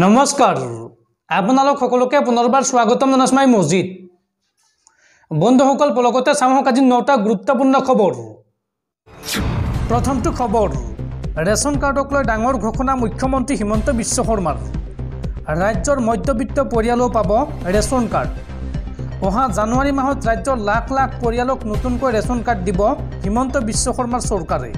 নমস্কাৰ আপোনালোক সকলোকে পুনৰবাৰ স্বাগতম জনাইছো মই মজিদ বন্ধুসকল পলকতে চামক আজি 9টা গুৰুত্বপূৰ্ণ খবৰ প্ৰথমটো খবৰ ৰেচন কাৰ্ডক লৈ ডাঙৰ ঘোষণা মুখ্যমন্ত্ৰী হিমন্ত বিশ্ব শৰ্মাৰ ৰাজ্যৰ মধ্যবিত্ত পৰিয়ালো পাব ৰেচন কাৰ্ড অহা জানুৱাৰী মাহত ৰাজ্যৰ লাখ লাখ পৰিয়ালক নতুনকৈ ৰেচন কাৰ্ড দিব হিমন্ত বিশ্ব শৰ্মাৰ চৰকাৰে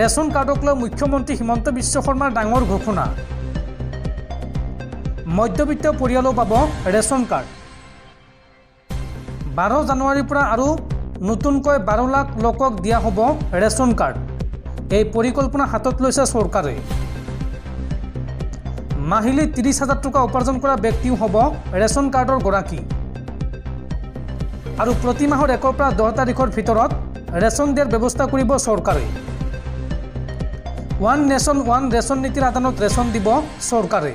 ৰেচন কাৰ্ডক লৈ মুখ্যমন্ত্ৰী হিমন্ত বিশ্ব শৰ্মাৰ ডাঙৰ ঘোষণা মধ্যবিত্ত পৰিয়ালো পাব ৰেচন কাৰ্ড 12 জানুৱাৰীৰ পৰা আৰু নতুনকৈ 12 লাখ লোকক দিয়া হ'ব ৰেচন কাৰ্ড এই পৰিকল্পনা হাতত লৈছে চৰকাৰে মাহিলি 30,000 টকা উপাৰ্জন কৰা ব্যক্তিও হ'ব ৰেচন কাৰ্ডৰ গৰাকী আৰু প্ৰতি মাহৰ 1 পৰা 10 তাৰিখৰ ভিতৰত ৰেচন দিয়াৰ ব্যৱস্থা কৰিব চৰকাৰে ওৱান নেশ্যন ওৱান ৰেচন নীতিৰ আধাৰত ৰেচন দিব চৰকাৰে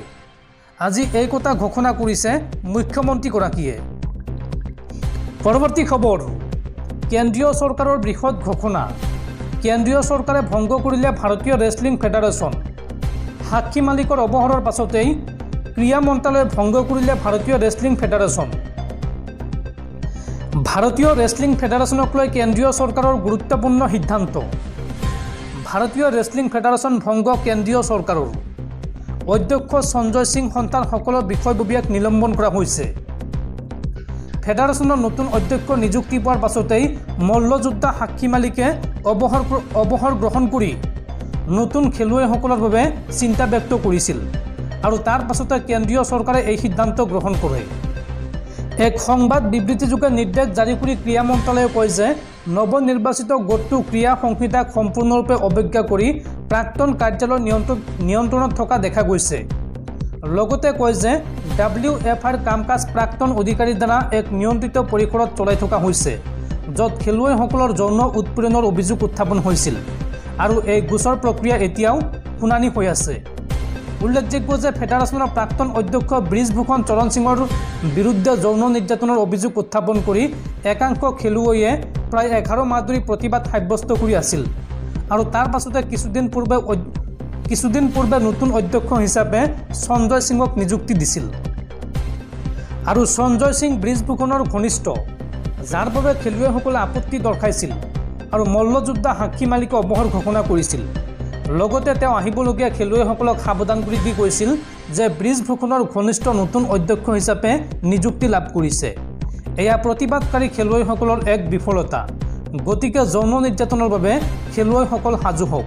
আজি এই কথা ঘোষণা কৰিছে মুখ্যমন্ত্ৰীগৰাকীয়ে পৰৱৰ্তী খবৰ কেন্দ্ৰীয় চৰকাৰৰ বৃহৎ ঘোষণা কেন্দ্ৰীয় চৰকাৰে ভংগ কৰিলে ভাৰতীয় ৰেছলিং ফেডাৰেশ্যন সাক্ষী মালিকৰ অৱসৰৰ পাছতেই ক্ৰীড়া মন্ত্ৰালয়ে ভংগ কৰিলে ভাৰতীয় ৰেছলিং ফেডাৰেশ্যন ভাৰতীয় ৰেছলিং ফেডাৰেশ্যনক লৈ কেন্দ্ৰীয় চৰকাৰৰ গুৰুত্বপূৰ্ণ সিদ্ধান্ত ভাৰতীয় ৰেছলিং ফেডাৰেশ্যন ভংগ কেন্দ্ৰীয় চৰকাৰৰ অধ্যক্ষ সঞ্জয় সিং সন্তান সকলৰ বিষয়ববীয়াক নিলম্বন কৰা হৈছে ফেডাৰেশ্যনৰ নতুন অধ্যক্ষ নিযুক্তি পোৱাৰ পাছতেই মল্লযোদ্ধা সাক্ষী মালিকে অৱসৰ গ্ৰহণ কৰি নতুন খেলুৱৈসকলৰ বাবে চিন্তা ব্যক্ত কৰিছিল আৰু তাৰ পাছতে কেন্দ্ৰীয় চৰকাৰে এই সিদ্ধান্ত গ্ৰহণ কৰে এক সংবাদ বিবৃতিযোগে নিৰ্দেশ জাৰি কৰি ক্ৰীড়া মন্ত্ৰালয়ে কয় যে নৱনিৰ্বাচিত গোটটো ক্ৰীড়া সংহিতাক সম্পূৰ্ণৰূপে অৱজ্ঞা কৰি প্ৰাক্তন কাৰ্যালয় নিয়ন্ত্ৰণত থকা দেখা গৈছে লগতে কয় যে WFIৰ কাম-কাজ প্ৰাক্তন অধিকাৰীৰ দ্বাৰা এক নিয়ন্ত্ৰিত পৰিসৰত চলাই থকা হৈছে য'ত খেলুৱৈসকলৰ যৌন উৎপীড়নৰ অভিযোগ উত্থাপন হৈছিল আৰু এই গোচৰ প্ৰক্ৰিয়া এতিয়াও শুনানি হৈ আছে উল্লেখযোগ্য যে ফেডাৰেশ্যনৰ প্ৰাক্তন অধ্যক্ষ ব্ৰিজভূষণ চৰণ সিঙৰ বিৰুদ্ধে যৌন নিৰ্যাতনৰ অভিযোগ উত্থাপন কৰি একাংশ খেলুৱৈয়ে প্ৰায় 11 মাহ ধৰি প্ৰতিবাদ সাব্যস্ত কৰি আছিল আৰু তাৰ পাছতে কিছুদিন পূৰ্বে নতুন অধ্যক্ষ হিচাপে সঞ্জয় সিঙক নিযুক্তি দিছিল আৰু সঞ্জয় সিং ব্ৰিজভূষণৰ ঘনিষ্ঠ যাৰ বাবে খেলুৱৈসকলে আপত্তি দৰ্শাইছিল আৰু মল্লযোদ্ধা সাক্ষী মালিকে অৱসৰ ঘোষণা কৰিছিল লগতে তেওঁ আহিবলগীয়া খেলুৱৈসকলক সাৱধান কৰি দি কৈছিল যে ব্ৰিজভূষণৰ ঘনিষ্ঠ নতুন অধ্যক্ষ হিচাপে নিযুক্তি লাভ কৰিছে এয়া প্ৰতিবাদকাৰী খেলুৱৈসকলৰ এক বিফলতা গতিকে যৌন নিৰ্যাতনৰ বাবে খেলুৱৈসকল সাজু হওক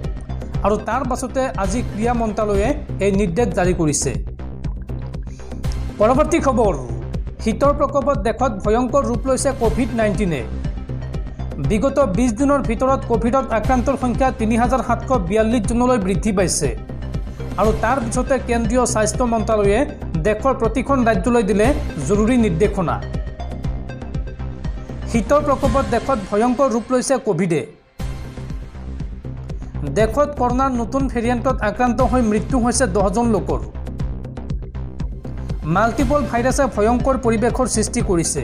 আৰু তাৰ পাছতে আজি ক্ৰীড়া মন্ত্ৰালয়ে এই নিৰ্দেশ জাৰি কৰিছে পৰৱৰ্তী খবৰ শীতৰ প্ৰকোপত দেশত ভয়ংকৰ ৰূপ লৈছে কোভিড-19 বিগত 20 দিনৰ ভিতৰত কোভিডত আক্ৰান্তৰ সংখ্যা 3,742 জনলৈ বৃদ্ধি পাইছে আৰু তাৰ পিছতে কেন্দ্ৰীয় স্বাস্থ্য মন্ত্ৰালয়ে দেশৰ প্ৰতিখন ৰাজ্যলৈ দিলে জৰুৰী নিৰ্দেশনা শীতৰ প্ৰকোপত দেশত ভয়ংকৰ ৰূপ লৈছে কোভিডে দেশত কৰোনাৰ নতুন ভেৰিয়েণ্টত আক্ৰান্ত হৈ মৃত্যু হৈছে 10 জন লোকৰ মাল্টিপল ভাইৰাছে ভয়ংকৰ পৰিৱেশৰ সৃষ্টি কৰিছে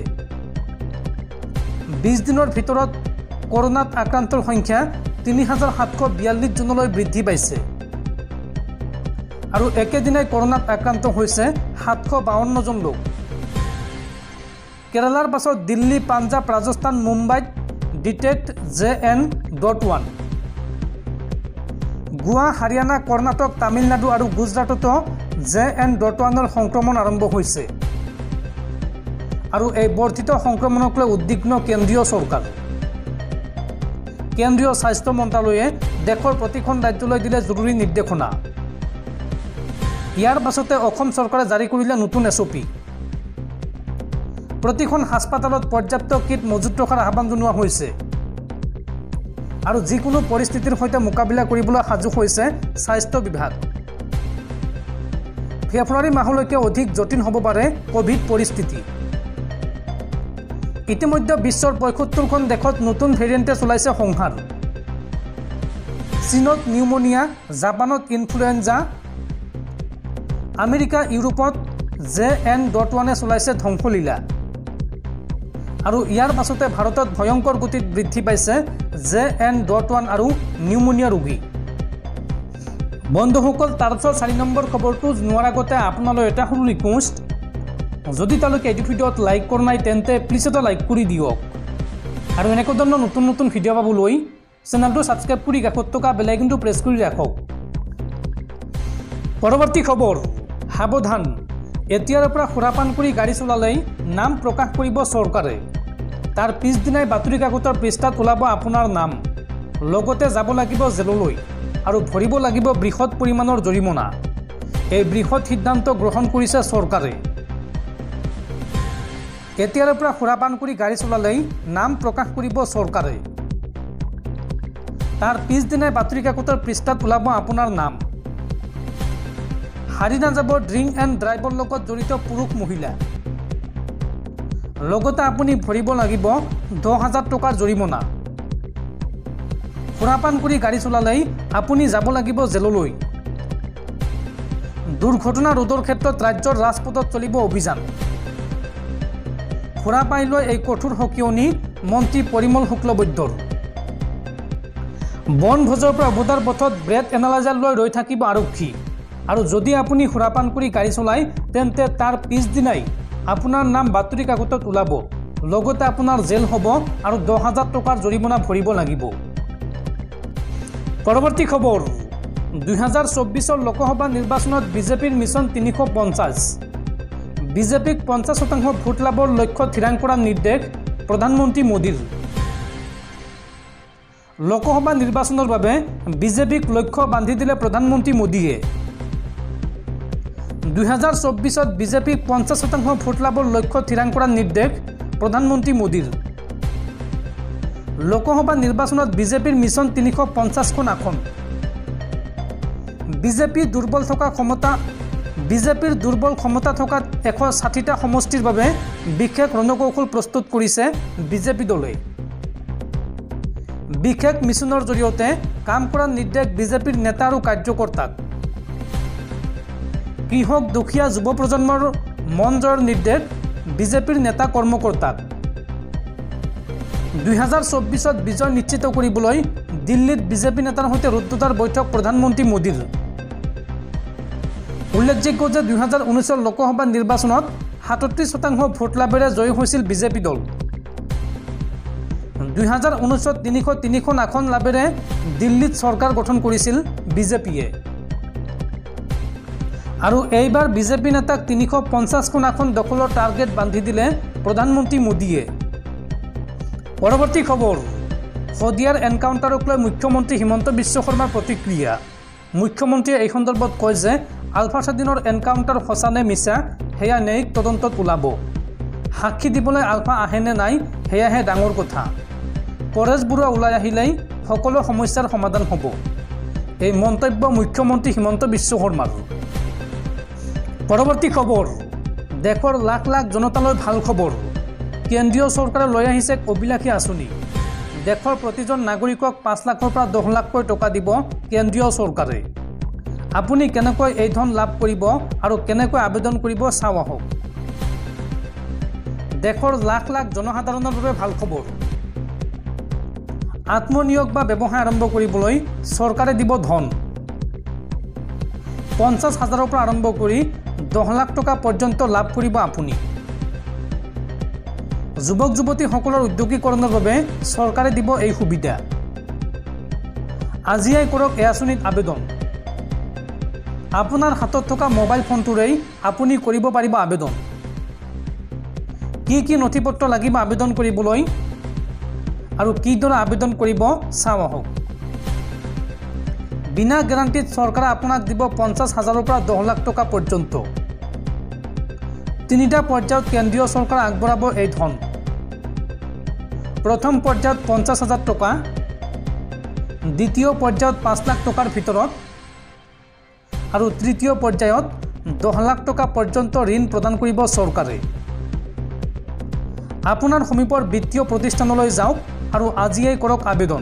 20 দিনৰ ভিতৰত কৰোনাত আক্ৰান্তৰ সংখ্যা 3,742 জনলৈ বৃদ্ধি পাইছে আৰু একেদিনাই কৰোনাত আক্ৰান্ত হৈছে 752 জন লোক কেৰালাৰ পাছত দিল্লী পাঞ্জাব ৰাজস্থান মুম্বাইত ডিটেক্ট JN.1 গোৱা হাৰিয়ানা কৰ্ণাটক তামিলনাডু আৰু গুজৰাটতো JN.1ৰ সংক্ৰমণ আৰম্ভ হৈছে আৰু এই বৰ্ধিত সংক্ৰমণক লৈ উদ্বিগ্ন কেন্দ্ৰীয় চৰকাৰ কেন্দ্ৰীয় স্বাস্থ্য মন্ত্ৰালয়ে দেশৰ প্ৰতিখন ৰাজ্যলৈ দিলে জৰুৰী নিৰ্দেশনা ইয়াৰ পাছতে অসম চৰকাৰে জাৰি কৰিলে নতুন SOP প্ৰতিখন হাস্পতালত পৰ্যাপ্ত কিট মজুত ৰখাৰ আহ্বান জনোৱা হৈছে আৰু যিকোনো পৰিস্থিতিৰ সৈতে মোকাবিলা কৰিবলৈ সাজু হৈছে স্বাস্থ্য বিভাগ ফেব্ৰুৱাৰী মাহলৈকে অধিক জটিল হ'ব পাৰে কোভিড পৰিস্থিতি ইতিমধ্যে বিশ্বৰ ৭৫খন দেশত নতুন ভেৰিয়েণ্টে চলাইছে সংহাৰ চীনত নিউমোনিয়া জাপানত ইনফ্লুৱেঞ্জা আমেৰিকা ইউৰোপত JN.1 চলাইছে ধ্বংসলীলা আৰু ইয়াৰ পাছতে ভাৰতত ভয়ংকৰ গতিত বৃদ্ধি পাইছে JN.1 আৰু নিউমোনিয়া ৰোগী বন্ধুসকল তাৰপিছত 4 নম্বৰ খবৰটো জনোৱাৰ আগতে আপোনালৈ এটা সৰু ৰিকুৱেষ্ট, যদি তেওঁলোকে এই ভিডিঅ'ত লাইক কৰা নাই তেন্তে প্লিজ এটা লাইক কৰি দিয়ক আৰু এনেকুৱা ধৰণৰ নতুন নতুন ভিডিঅ' পাবলৈ চেনেলটো ছাবস্ক্ৰাইব কৰি কাষত থকা বেল আইকনটো প্ৰেছ কৰি ৰাখক। পৰৱৰ্তী খবৰ, সাৱধান, এতিয়াৰ পৰা সুৰাপান কৰি গাড়ী চলালেই নাম প্ৰকাশ কৰিব চৰকাৰে। তাৰ পিছদিনাই বাতৰি কাকতৰ পৃষ্ঠাত ওলাব আপোনাৰ নাম, লগতে যাব লাগিব জেললৈ আৰু ভৰিব লাগিব বৃহৎ পৰিমাণৰ জৰিমনা। এই বৃহৎ সিদ্ধান্ত গ্ৰহণ কৰিছে চৰকাৰে। এতিয়াৰ পৰা সুৰাপান কৰি গাড়ী চলালেই নাম প্ৰকাশ কৰিব চৰকাৰে। তাৰ পিছদিনাই বাতৰি কাকতৰ পৃষ্ঠাত ওলাব আপোনাৰ নাম। হাৰি নাযাব ড্ৰিংক এণ্ড ড্ৰাইভৰ লগত জড়িত পুৰুষ মহিলা, লগতে আপুনি ভৰিব লাগিব 10,000 টকাৰ জৰিমনা। সুৰাপান কৰি গাড়ী চলালেই আপুনি যাব লাগিব জেললৈ। দুৰ্ঘটনা ৰোধৰ ক্ষেত্ৰত ৰাজ্যৰ ৰাজপথত চলিব অভিযান। সুৰাপান লৈ এই কঠোৰ সকিয়নি মন্ত্ৰী পৰিমল শুক্লবৈদ্যৰ। বনভোজৰ পৰা উভতাৰ পথত ব্ৰেড এনালাইজাৰ লৈ ৰৈ থাকিব আৰক্ষী আৰু যদি আপুনি সুৰাপান কৰি গাড়ী চলায় তেন্তে তাৰ পিছদিনাই আপোনাৰ নাম বাতৰি কাকতত ওলাব, লগতে আপোনাৰ জেল হ'ব আৰু 10,000 টকাৰ জৰিমনা ভৰিব লাগিব। পৰৱৰ্তী খবৰ, 2024 লোকসভা নিৰ্বাচনত বিজেপিৰ মিছন 350। বিজেপিক 50% ভোট লাভৰ লক্ষ্য থিৰাং কৰাৰ নিৰ্দেশ প্ৰধানমন্ত্ৰী মোদীৰ। লোকসভা নিৰ্বাচনৰ বাবে বিজেপিক লক্ষ্য বান্ধি দিলে প্ৰধানমন্ত্ৰী মোদীয়ে। 2024 বিজেপিক 50% ভোট লাভৰ লক্ষ্য থিৰাং কৰাৰ নিৰ্দেশ প্ৰধানমন্ত্ৰী মোদীৰ। লোকসভা নিৰ্বাচনত বিজেপিৰ মিছন 350খন আসন। বিজেপিৰ দুৰ্বল ক্ষমতা থকা 160টা সমষ্টিৰ বাবে বিশেষ ৰণকৌশল প্ৰস্তুত কৰিছে বিজেপি দলে। বিশেষ মিছনৰ জৰিয়তে কাম কৰাৰ নিৰ্দেশ বিজেপিৰ নেতা আৰু কাৰ্যকৰ্তাক। কৃষক, দুখীয়া, যুৱ প্ৰজন্মৰ মন জয়ৰ নিৰ্দেশ বিজেপিৰ নেতা কৰ্মকৰ্তাক। 2024 বিজয় নিশ্চিত কৰিবলৈ দিল্লীত বিজেপি নেতাৰ সৈতে ৰুদ্ধদ্বাৰ বৈঠক প্ৰধানমন্ত্ৰী মোদীৰ। উল্লেখযোগ্য যে 2019 লোকসভা নিৰ্বাচনত 37% ভোট লাভেৰে জয়ী হৈছিল বিজেপি দল। 2019 303খন আসন লাভেৰে দিল্লীত চৰকাৰ গঠন কৰিছিল বিজেপিয়ে আৰু এইবাৰ বিজেপি নেতাক 350খন আসন দখলৰ টাৰ্গেট বান্ধি দিলে প্ৰধানমন্ত্ৰী মোদীয়ে। পৰৱৰ্তী খবৰ, শদিয়াৰ এনকাউণ্টাৰক লৈ মুখ্যমন্ত্ৰী হিমন্ত বিশ্ব শৰ্মাৰ প্ৰতিক্ৰিয়া। মুখ্যমন্ত্ৰীয়ে এই সন্দৰ্ভত কয় যে আলফা স্বাধীনৰ এনকাউণ্টাৰ সঁচা নে মিছা সেয়া ন্যায়িক তদন্তত ওলাব। সাক্ষী দিবলৈ আলফা আহে নে নাই সেয়াহে ডাঙৰ কথা। পৰেশ বৰুৱা ওলাই আহিলেই সকলো সমস্যাৰ সমাধান হ'ব। এই মন্তব্য মুখ্যমন্ত্ৰী হিমন্ত বিশ্ব শৰ্মাৰ। পৰৱৰ্তী খবৰ, দেশৰ লাখ লাখ জনতালৈ ভাল খবৰ। কেন্দ্ৰীয় চৰকাৰে লৈ আহিছে অভিলাষী আঁচনি। দেশৰ প্ৰতিজন নাগৰিকক 5 লাখৰ পৰা 10 লাখকৈ টকা দিব কেন্দ্ৰীয় চৰকাৰে। আপুনি কেনেকৈ এই ধন লাভ কৰিব আৰু কেনেকৈ আবেদন কৰিব চাওঁ আহক। দেশৰ লাখ লাখ জনসাধাৰণৰ বাবে ভাল খবৰ। আত্মনিয়োগ বা ব্যৱসায় আৰম্ভ কৰিবলৈ চৰকাৰে দিব ধন। 50,000ৰ পৰা আৰম্ভ কৰি 10 লাখ টকা পৰ্যন্ত লাভ কৰিব আপুনি। যুৱক যুৱতীসকলৰ উদ্যোগীকৰণৰ বাবে চৰকাৰে দিব এই সুবিধা। আজিয়াই কৰক এই আঁচনিত আবেদন। আপোনাৰ হাতত থকা মোবাইল ফোনটোৰেই আপুনি কৰিব পাৰিব আবেদন। কি কি নথি পত্ৰ লাগিব আবেদন কৰিবলৈ আৰু কিদৰে আবেদন কৰিব চাওঁ আহক। বিনা গেৰাণ্টিত চৰকাৰে আপোনাক দিব 50,000ৰ পৰা 10 লাখ টকা পৰ্যন্ত। 3টা পৰ্যায়ত কেন্দ্ৰীয় চৰকাৰে আগবঢ়াব এই ধন। প্ৰথম পৰ্যায়ত 50,000 টকা, দ্বিতীয় পৰ্যায়ত 5 লাখ টকাৰ ভিতৰত আৰু তৃতীয় পৰ্যায়ত 10 লাখ টকা পৰ্যন্ত ঋণ প্ৰদান কৰিব চৰকাৰে। আপোনাৰ সমীপৰ বিত্তীয় প্ৰতিষ্ঠানলৈ যাওক আৰু আজিয়েই কৰক আবেদন।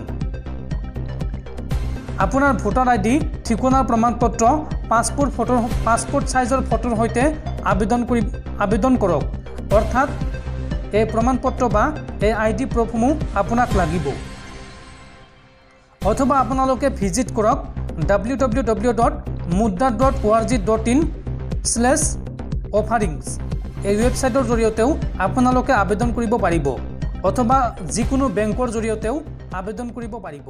আপোনাৰ ভোটাৰ আইডি, ঠিকনাৰ প্ৰমাণপত্ৰ, পাছপোৰ্ট সাইজৰ ফটোৰ সৈতে আবেদন কৰক। অৰ্থাৎ এই প্ৰমাণপত্ৰ বা এই আইডি প্ৰুফসমূহ আপোনাক লাগিব। অথবা আপোনালোকে ভিজিট কৰক www.mudra.org.in/offerings এই ৱেবছাইটৰ জৰিয়তেও আপোনালোকে আবেদন কৰিব পাৰিব অথবা যিকোনো বেংকৰ জৰিয়তেও আবেদন কৰিব পাৰিব।